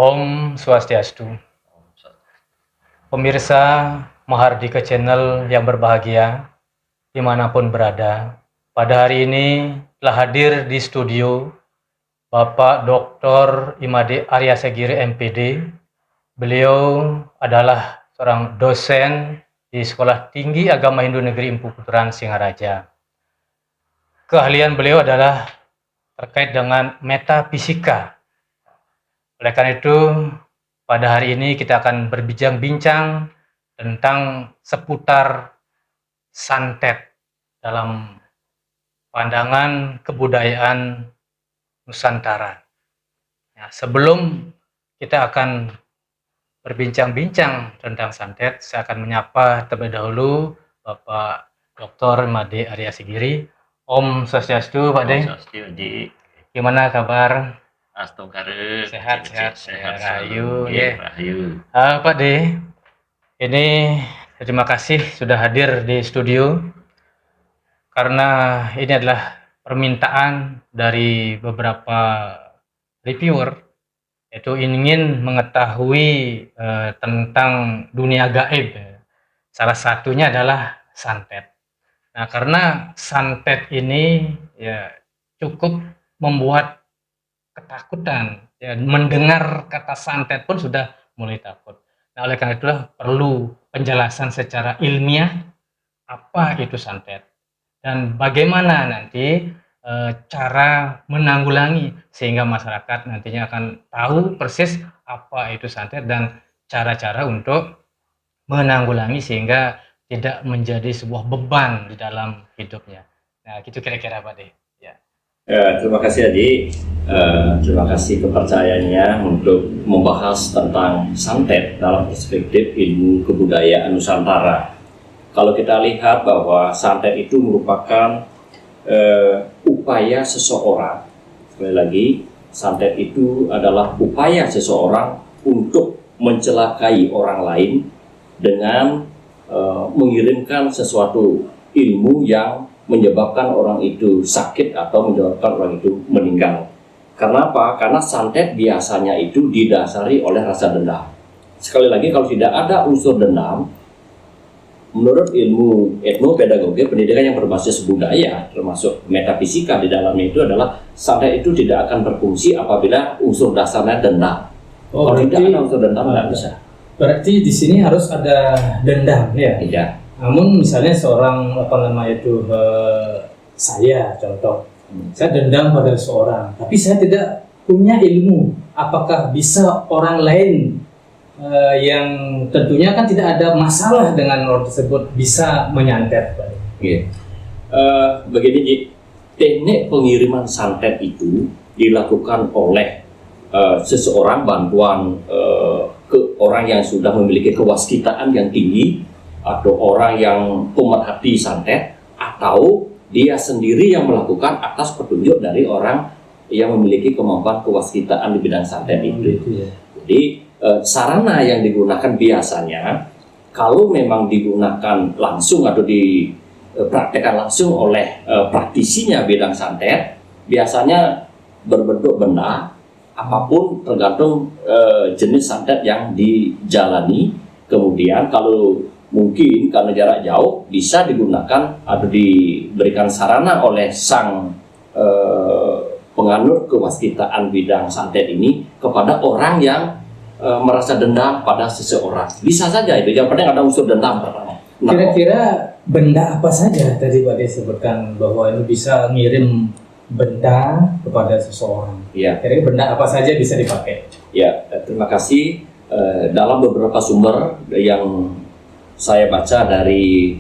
Om Swastiastu. Pemirsa Mahardika Channel yang berbahagia, dimanapun berada, pada hari ini telah hadir di studio Bapak Dr. Imade Arya Segiri MPD. Beliau adalah seorang dosen di Sekolah Tinggi Agama Hindu Negeri Empu Puteran Singaraja. Keahlian beliau adalah terkait dengan metafisika. Oleh karena itu, pada hari ini kita akan berbincang-bincang tentang seputar santet dalam pandangan kebudayaan Nusantara. Nah, sebelum kita akan berbincang-bincang tentang santet, saya akan menyapa terlebih dahulu Bapak Dr. Imade Arya Segiri. Om Swastiastu, Pak De. Om Swastiastu, Di. Gimana kabar? Astongkare. Sehat. Rahayu, ya. Rahayu. Pak De, ini terima kasih sudah hadir di studio karena ini adalah permintaan dari beberapa reviewer, yaitu ingin mengetahui tentang dunia gaib. Salah satunya adalah santet. Nah, karena santet ini ya cukup membuat ketakutan, ya, mendengar kata santet pun sudah mulai takut. Nah, oleh karena itulah perlu penjelasan secara ilmiah apa itu santet dan bagaimana nanti cara menanggulangi sehingga masyarakat nantinya akan tahu persis apa itu santet dan cara-cara untuk menanggulangi sehingga tidak menjadi sebuah beban di dalam hidupnya. Nah, gitu kira-kira Pak De. Terima kasih Adi, terima kasih kepercayaannya untuk membahas tentang santet dalam perspektif ilmu kebudayaan Nusantara. Kalau kita lihat bahwa santet itu merupakan upaya seseorang, sekali lagi, santet itu adalah upaya seseorang untuk mencelakai orang lain dengan mengirimkan sesuatu ilmu yang menyebabkan orang itu sakit atau menyebabkan orang itu meninggal. Karena apa? Karena santet biasanya itu didasari oleh rasa dendam. Sekali lagi, kalau tidak ada unsur dendam, menurut ilmu etnopedagogi, pendidikan yang berbasis budaya, termasuk metafisika di dalamnya itu adalah santet itu tidak akan berfungsi apabila unsur dasarnya dendam. Kalau tidak ada unsur dendam, tidak bisa. Berarti di sini harus ada dendam, ya? Iya. Namun misalnya seorang saya contoh, saya dendam pada seorang, tapi saya tidak punya ilmu. Apakah bisa orang lain yang tentunya kan tidak ada masalah dengan orang tersebut bisa menyantet, Pak? Iya. Begini, teknik pengiriman santet itu dilakukan oleh seseorang, bantuan ke orang yang sudah memiliki kewaskitaan yang tinggi, atau orang yang pemerhati santet, atau dia sendiri yang melakukan atas petunjuk dari orang yang memiliki kemampuan kewaskitaan di bidang santet itu. Jadi sarana yang digunakan biasanya, kalau memang digunakan langsung atau dipraktekkan langsung oleh praktisinya bidang santet, biasanya berbentuk benda, apapun tergantung jenis santet yang dijalani. Kemudian kalau mungkin karena jarak jauh bisa digunakan atau diberikan sarana oleh sang penganut kewaskitaan bidang santet ini kepada orang yang merasa dendam pada seseorang. Bisa saja itu, yang penting ada unsur dendam pertama. Nah, kira-kira benda apa saja tadi Pak disebutkan bahwa itu bisa ngirim benda kepada seseorang? Ya. Kira-kira benda apa saja bisa dipakai? Ya, terima kasih. Dalam beberapa sumber yang saya baca dari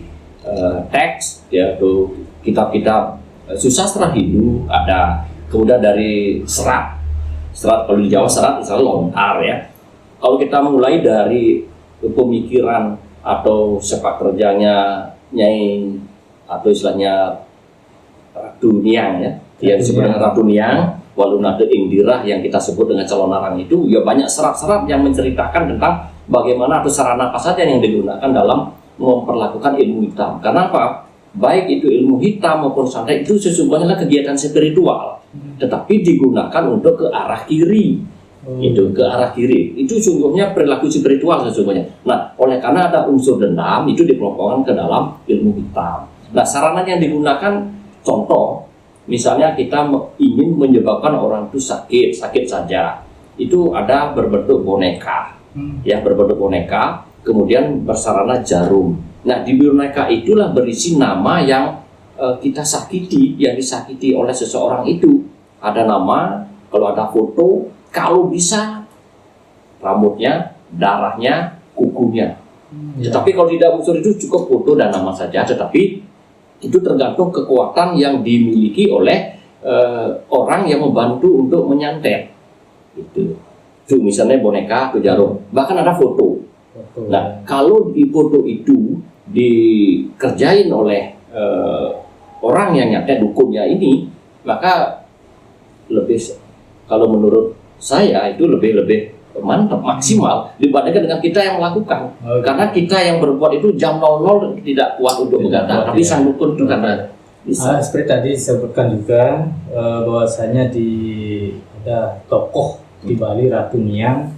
teks, yaitu kitab-kitab susastra Hindu ada, kemudian dari serat kalau di Jawa serat misalnya lontar ya. Kalau kita mulai dari pemikiran atau sepak terjangnya Nyai atau istilahnya Ratu Niang ya, yang disebut dengan Ratu Niang, Walunade Ingdirah yang kita sebut dengan calon arang itu, ya banyak serat-serat yang menceritakan tentang bagaimana atau sarana apa saja yang digunakan dalam memperlakukan ilmu hitam. Karena apa? Baik itu ilmu hitam maupun santet itu sesungguhnya adalah kegiatan spiritual, tetapi digunakan untuk ke arah kiri. itu ke arah kiri. Itu sungguhnya perilaku spiritual sesungguhnya. Nah, oleh karena ada unsur dendam, itu dikelompokkan ke dalam ilmu hitam. Nah, sarana yang digunakan, contoh, misalnya kita ingin menyebabkan orang itu sakit saja, itu ada berbentuk boneka, ya berbentuk boneka, kemudian bersarana jarum. Nah, di boneka itulah berisi nama yang kita sakiti, yang disakiti oleh seseorang itu. Ada nama, kalau ada foto, kalau bisa rambutnya, darahnya, kukunya. Tetapi kalau tidak unsur itu cukup foto dan nama saja. Tetapi itu tergantung kekuatan yang dimiliki oleh orang yang membantu untuk menyantet. Itu misalnya boneka atau jarum. Bahkan ada foto. Nah, kalau di foto itu dikerjain oleh orang yang nyantet, dukunnya ini, maka lebih, kalau menurut saya itu lebih mantap, maksimal dibandingkan dengan kita yang melakukan. Karena kita yang berbuat itu jam 00 tidak kuat untuk menggantar, tapi sang dukun itu karena bisa. Seperti tadi disebutkan juga bahwasanya ada tokoh di Bali, Ratu Niang.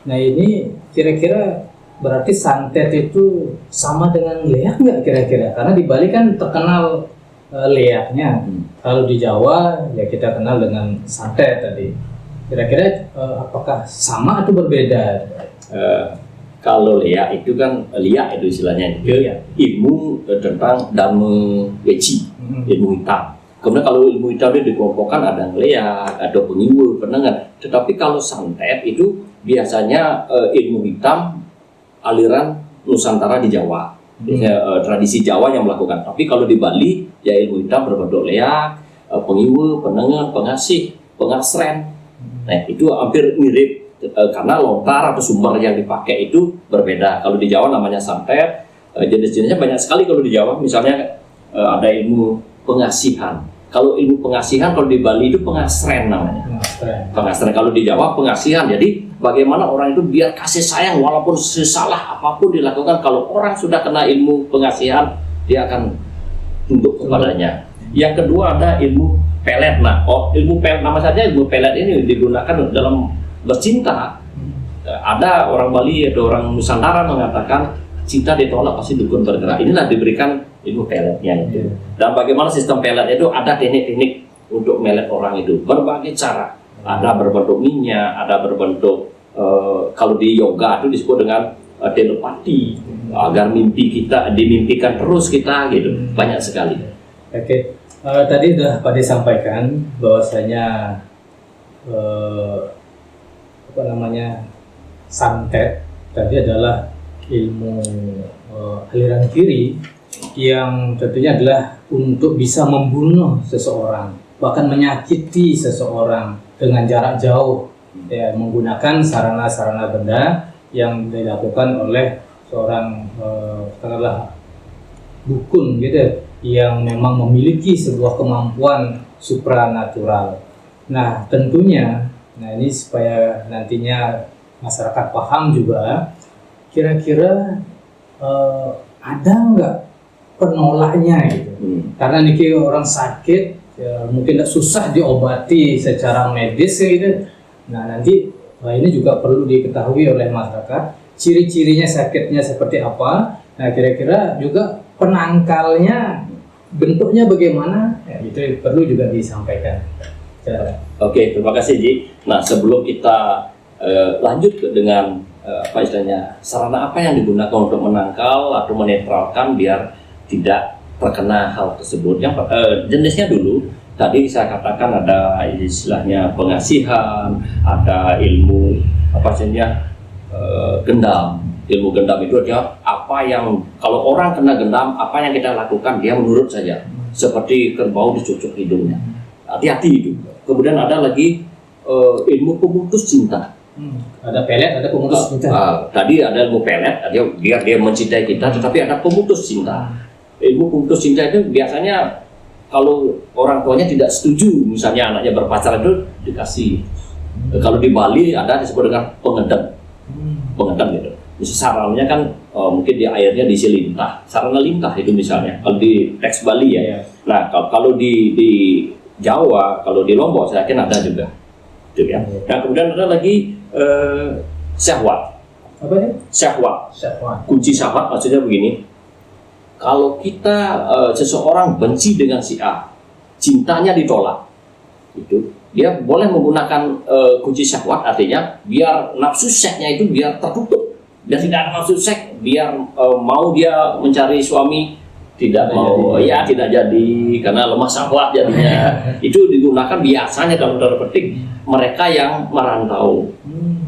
Nah, ini kira-kira berarti santet itu sama dengan leak nggak kira-kira? Karena di Bali kan terkenal leaknya. Kalau di Jawa ya kita kenal dengan santet tadi. Kira-kira apakah sama atau berbeda? Kalau liak itu kan, liak itu istilahnya ilmu tentang dame weci, ilmu hitam. Kemudian kalau ilmu hitam itu dikelompokkan ada liak, ada pengiwu, penengan. Tetapi kalau santet itu biasanya ilmu hitam aliran Nusantara di Jawa. Biasanya tradisi Jawa yang melakukan. Tapi kalau di Bali ya ilmu hitam berbentuk liak, pengiwu, penengan, pengasih, pengasren. Nah, itu hampir mirip karena lontar atau sumber yang dipakai itu berbeda. Kalau di Jawa namanya santet, jenis-jenisnya banyak sekali kalau di Jawa. Misalnya ada ilmu pengasihan. Kalau ilmu pengasihan kalau di Bali itu pengasren namanya. Pengasren. Kalau di Jawa pengasihan. Jadi bagaimana orang itu biar kasih sayang walaupun sesalah apapun dilakukan. Kalau orang sudah kena ilmu pengasihan, dia akan tunduk kepadanya. Yang kedua ada ilmu pelet. Nah, ilmu pelet, nama saja ilmu pelet ini digunakan dalam bercinta. Ada orang Bali atau orang Nusantara mengatakan cinta ditolak pasti dukun bergerak. Inilah diberikan ilmu peletnya itu. Dan bagaimana sistem pelet itu, ada teknik-teknik untuk melet orang itu, berbagai cara. Ada berbentuk minyak, ada berbentuk kalau di yoga itu disebut dengan telepati, agar mimpi kita dimimpikan terus kita gitu. Banyak sekali. Oke. Tadi sudah Pak sampaikan bahwasanya santet tadi adalah ilmu aliran kiri yang tentunya adalah untuk bisa membunuh seseorang, bahkan menyakiti seseorang dengan jarak jauh, ya, menggunakan sarana-sarana benda yang dilakukan oleh seorang katakanlah dukun gitu, yang memang memiliki sebuah kemampuan supranatural. Nah, tentunya, ini supaya nantinya masyarakat paham juga, kira-kira ada nggak penolaknya gitu? Karena niki orang sakit, ya, mungkin susah diobati secara medis gitu. Nah, nanti ini juga perlu diketahui oleh masyarakat, ciri-cirinya sakitnya seperti apa. Nah, kira-kira juga penangkalnya bentuknya bagaimana, ya, itu perlu juga disampaikan. Oke, terima kasih Ji. Nah, sebelum kita lanjut dengan sarana apa yang digunakan untuk menangkal atau menetralkan biar tidak terkena hal tersebut. Yang jenisnya dulu tadi saya katakan ada istilahnya pengasihan, ada ilmu gendam. Ilmu gendam itu adalah apa yang kalau orang kena gendam, apa yang kita lakukan dia menurut saja, seperti kerbau dicucuk hidungnya. Hati-hati itu. Kemudian ada lagi ilmu pemutus cinta. Ada pelet, ada pemutus cinta. Tadi ada ilmu pelet, dia mencintai kita, tetapi ada pemutus cinta. Ilmu pemutus cinta itu biasanya kalau orang tuanya tidak setuju, misalnya anaknya berpacaran itu dikasih. Kalau di Bali ada disebut dengan pengedem, gitu. Sarannya kan mungkin di airnya diisi lintah, sarana lintah itu misalnya kalau di teks Bali ya. Nah, kalau di Jawa, kalau di Lombok saya yakin ada juga. Itu ya. Nah, kemudian ada lagi syahwat. Apa ini? Syahwat. Syahwat. Kunci syahwat maksudnya begini. Kalau kita seseorang benci dengan si A, cintanya ditolak, itu dia boleh menggunakan kunci syahwat, artinya biar nafsu seksnya itu biar tertutup, biar tidak ada nafsu seks, biar mau dia mencari suami tidak mau, ya tidak jadi karena lemah syahwat jadinya. Itu digunakan biasanya dalam tanda petik mereka yang merantau,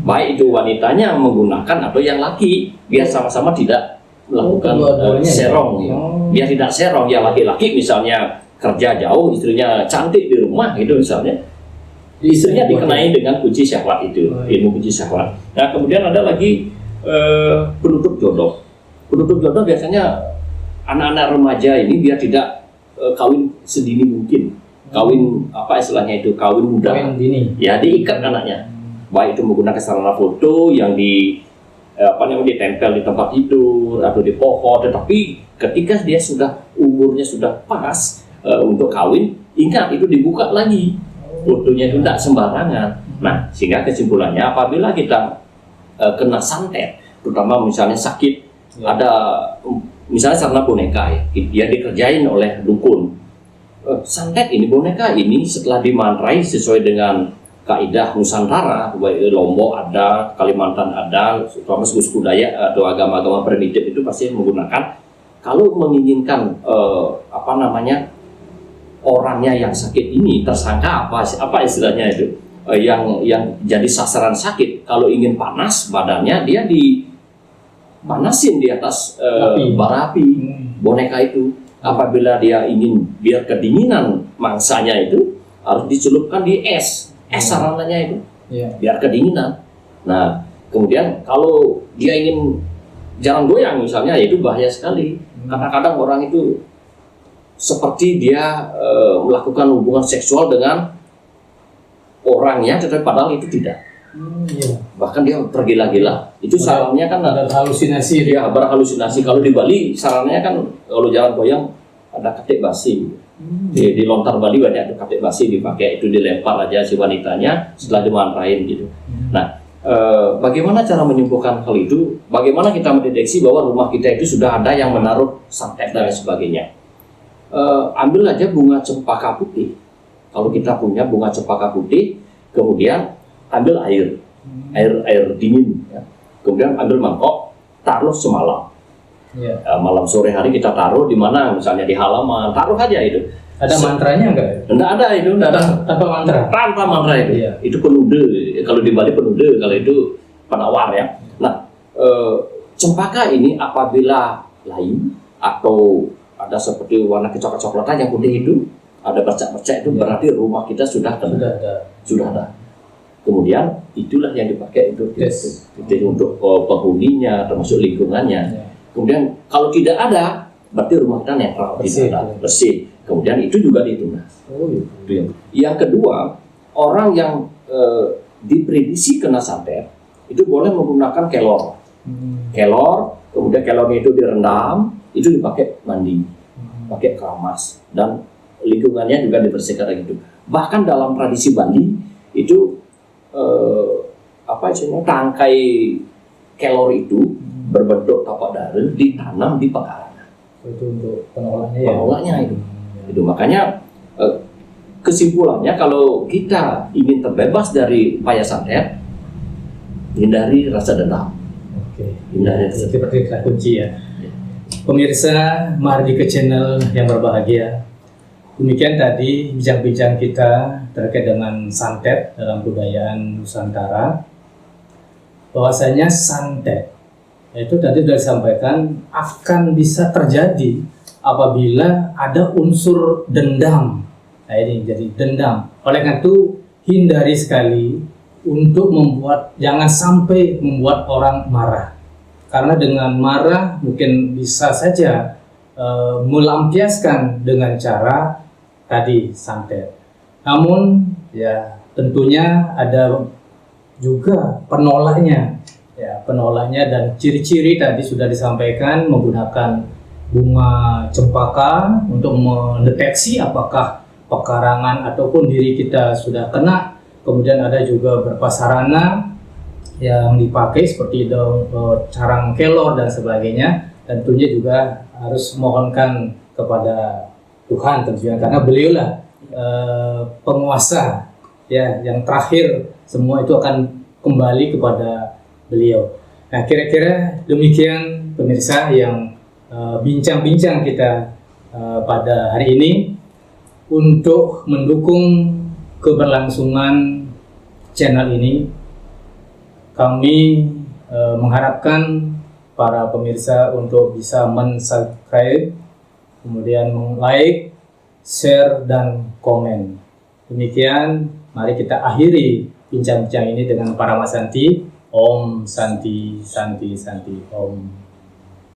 baik itu wanitanya menggunakan atau yang laki, biar sama-sama tidak melakukan serong, ya. Biar tidak serong. Yang laki-laki misalnya kerja jauh, istrinya cantik di rumah gitu misalnya, istrinya dikenai dengan kunci syahwat itu, ilmu kunci syahwat. Nah, kemudian ada lagi penutup jodoh. Penutup jodoh biasanya anak-anak remaja ini biar tidak kawin sedini mungkin, kawin apa istilahnya itu, kawin muda, Kawin dini. ya diikat anaknya, baik itu menggunakan sarana foto yang ditempel di tempat tidur atau di pohon. Tetapi ketika dia sudah umurnya sudah pas untuk kawin, ingat itu dibuka lagi fotonya, itu tidak sembarangan. Nah, sehingga kesimpulannya apabila kita kena santet, terutama misalnya sakit, ada misalnya sarana boneka ya, dia dikerjain oleh dukun. Santet ini, boneka ini setelah dimantrai sesuai dengan kaidah Nusantara, baik Lombok ada, Kalimantan ada, terutama suku-suku Dayak atau agama-agama primitif itu pasti menggunakan. Kalau menginginkan orangnya yang sakit ini, tersangka apa istilahnya itu, yang jadi sasaran sakit, kalau ingin panas badannya, dia dipanasin di atas bara api boneka itu. Apabila dia ingin biar kedinginan mangsanya itu, harus dicelupkan di es sarananya itu, biar kedinginan. Nah, kemudian kalau dia ingin jarang goyang misalnya, itu bahaya sekali. Kadang-kadang orang itu seperti dia melakukan hubungan seksual dengan orangnya, tetapi padahal itu tidak. Bahkan dia tergila-gila. Itu sarannya kan ada halusinasi. Ya, berhalusinasi. Kalau di Bali sarannya kan kalau jarang goyang ada ketik basi. Di lontar Bali banyak tuh ketik basi dipakai, itu dilempar aja si wanitanya setelah dimantrain gitu. Nah, bagaimana cara menyembuhkan hal itu? Bagaimana kita mendeteksi bahwa rumah kita itu sudah ada yang menaruh santet dan sebagainya? Ambil aja bunga cempaka putih. Kalau kita punya bunga cempaka putih, kemudian ambil air dingin, ya. Kemudian ambil mangkok, taruh semalam. Malam sore hari kita taruh di mana, misalnya di halaman, taruh aja itu. Ada mantranya enggak? Enggak ada itu, enggak ada. Tanpa mantra. Tanpa mantra itu. Iya. Itu penude. Kalau di Bali penude, kalau itu penawar ya. Nah, cempaka ini apabila layu atau ada seperti warna kecoklat-coklatan yang putih itu, ada bercak-bercak itu, berarti rumah kita sudah ada. Kemudian itulah yang dipakai untuk untuk penghuninya, termasuk lingkungannya. Kemudian kalau tidak ada, berarti rumah kita netral, bersih. Kemudian itu juga ditunas. Yang kedua, orang yang diprediksi kena santet itu boleh menggunakan kelor. Kemudian kelornya itu direndam, itu dipakai mandi, pakai keramas, dan lingkungannya juga dibersihkan gitu. Bahkan dalam tradisi Bali itu tangkai kelor itu berbentuk tapak darah ditanam di pekarangan. Itu untuk penolaknya itu. Itu makanya kesimpulannya, kalau kita ingin terbebas dari upaya santet, hindari rasa dendam. Hindari seperti kata kunci ya. Pemirsa Mahardika Channel yang berbahagia, demikian tadi bincang-bincang kita terkait dengan santet dalam kebudayaan Nusantara. Bahwasanya santet itu tadi sudah disampaikan akan bisa terjadi apabila ada unsur dendam. Nah, ini jadi dendam. Oleh karena itu hindari sekali untuk jangan sampai membuat orang marah. Karena dengan marah mungkin bisa saja melampiaskan dengan cara tadi santet. Namun ya tentunya ada juga penolaknya. Ya, penolaknya dan ciri-ciri tadi sudah disampaikan, menggunakan bunga cempaka untuk mendeteksi apakah pekarangan ataupun diri kita sudah kena kemudian ada juga beberapa sarana yang dipakai seperti carang kelor dan sebagainya. Tentunya juga harus mohonkan kepada Tuhan tentunya, karena beliaulah penguasa ya, yang terakhir semua itu akan kembali kepada beliau. Nah, kira-kira demikian pemirsa yang bincang-bincang kita pada hari ini. Untuk mendukung keberlangsungan channel ini, kami mengharapkan para pemirsa untuk bisa men-subscribe, kemudian like, share, dan komen. Demikian, mari kita akhiri bincang-bincang ini dengan para Santi. Om Santi Santi Santi Om.